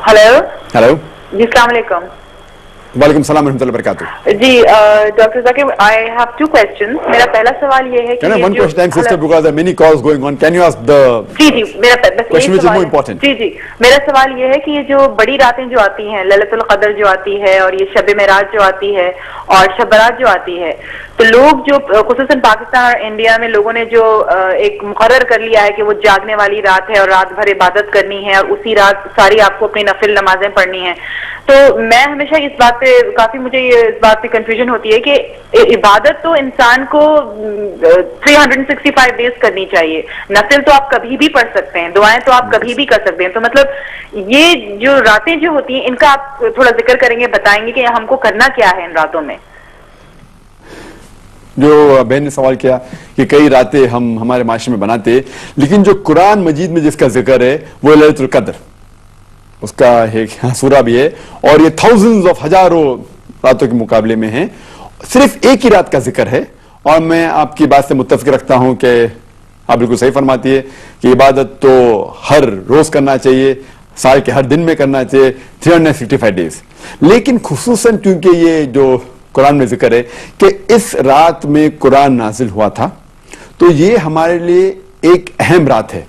Hello hello जी, अस्सलाम वालेकुम। वालेकुम सलाम रहमतुल्लाहि वबरकातुहू। जी doctor Zakir, I have two questions. मेरा पहला सवाल ये है कि Can I have one question time, sister, because there are many calls going on. Can you ask the जी जी, मेरा बस question यही which is सवाल more है। important? जी जी, मेरा सवाल ये है कि ये जो बड़ी रातें जो आती हैं, लैलतुल क़द्र जो आती है और ये शब मेराज जो आती है और शब बारात जो आती है, तो लोग जो खुसूसन पाकिस्तान और इंडिया में लोगों ने जो एक मुकर्रर कर लिया है कि वो जागने वाली रात है और रात भर इबादत करनी है और उसी रात सारी आपको अपनी नफिल नमाजें पढ़नी है। तो मैं हमेशा इस बात पे काफी मुझे इस बात पे कंफ्यूजन होती है कि इबादत तो इंसान को 365 डेज करनी चाहिए, नफिल तो आप कभी भी पढ़ सकते हैं, दुआएं तो आप कभी भी कर सकते हैं। तो मतलब ये जो रातें जो होती हैं इनका आप थोड़ा जिक्र करेंगे, बताएंगे कि हमको करना क्या है इन रातों में। जो बहन ने सवाल किया कि कई रातें हम हमारे माशरे में बनाते, लेकिन जो कुरान मजीद में जिसका जिक्र है वो लैलतुल क़द्र, उसका एक सूरा भी है और ये थाउजेंड्स ऑफ हजारों रातों के मुकाबले में है, सिर्फ एक ही रात का जिक्र है। और मैं आपकी बात से मुत्तफिक रखता हूं कि आप बिल्कुल सही फरमाती है कि इबादत तो हर रोज करना चाहिए, साल के हर दिन में करना चाहिए, 365 डेज। लेकिन खुसूसन क्योंकि ये जो कुरान में जिक्र है कि इस रात में कुरान नाजिल हुआ था, तो ये हमारे लिए एक अहम रात है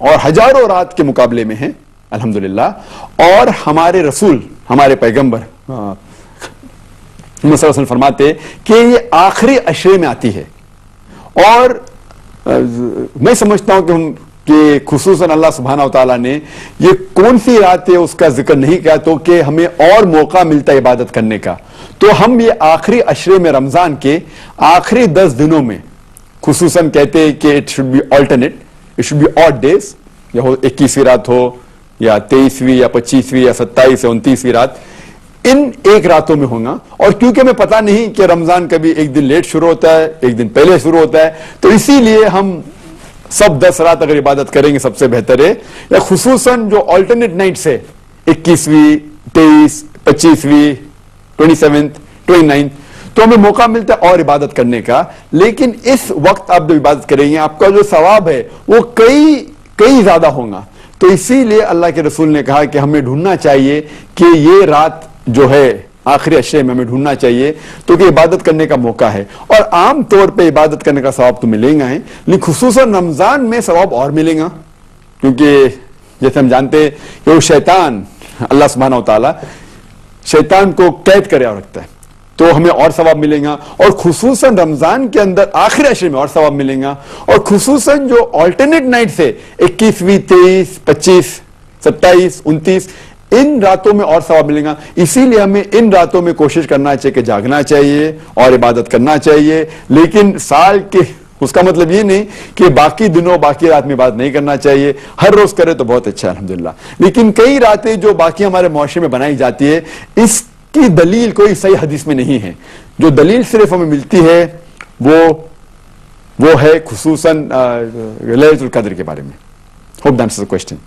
और हजारों रात के मुकाबले में है अल्हम्दुलिल्लाह। और हमारे रसूल, हमारे पैगंबर मोहम्मद सल्लल्लाहु अलैहि वसल्लम फरमाते कि ये आखिरी अशरे में आती है। और मैं समझता हूं कि खुसूसन अल्लाह सुब्हानहू व तआला ने ये कौन सी रात है उसका जिक्र नहीं किया तो कि हमें और मौका मिलता है इबादत करने का। तो हम ये आखिरी अशरे में, रमजान के आखिरी 10 दिनों में खुसूसन कहते हैं कि it should be alternate, it should be odd days, या 21वीं रात हो या 23वीं या 25वीं या 27 या 29वीं रात, इन एक रातों में होगा। और क्योंकि हमें पता नहीं कि रमजान कभी एक दिन लेट शुरू होता है, एक दिन पहले शुरू होता है, तो इसीलिए हम सब 10 रात अगर इबादत करेंगे सबसे बेहतर है। या खुसूसन जो ऑल्टरनेट नाइट्स है, 21वीं, 23, 25वीं, 27, 29, तो हमें मौका मिलता है और इबादत करने का। लेकिन इस वक्त आप जब इबादत करेंगे आपका जो सवाब है वो कई ज्यादा होगा। तो इसीलिए अल्लाह के रसूल ने कहा कि हमें ढूंढना चाहिए कि ये रात जो है आखिरी अशरे में हमें ढूंढना चाहिए तो कि इबादत करने का मौका है। और आम तौर पे इबादत करने का सवाब तो मिलेगा ही, लेकिन खुसूसन रमजान में सवाब और मिलेगा, क्योंकि जैसे हम जानते हैं कि वो शैतान, अल्लाह सुब्हानहू व तआला शैतान को कैद करे और रखता है, तो हमें और सवाब मिलेगा। और खुसूसन रमजान के अंदर आखिरी अशरे में और सवाब मिलेगा। और खुसूसन जो ऑल्टरनेट नाइट से 21वीं, 23, 25, 27, 29, इन रातों में और सवाब मिलेगा। इसीलिए हमें इन रातों में कोशिश करना चाहिए कि जागना चाहिए और इबादत करना चाहिए। लेकिन साल के उसका मतलब ये नहीं कि बाकी दिनों बाकी रात में इबादत नहीं करना चाहिए, हर रोज करे तो बहुत अच्छा है अल्हम्दुलिल्लाह। लेकिन कई रातें जो बाकी हमारे मुआशरे में बनाई जाती है, इसकी दलील कोई सही हदीस में नहीं है। जो दलील सिर्फ हमें मिलती है वो है खुसूसन लैलतुल क़द्र के बारे में। Hope that answers the question.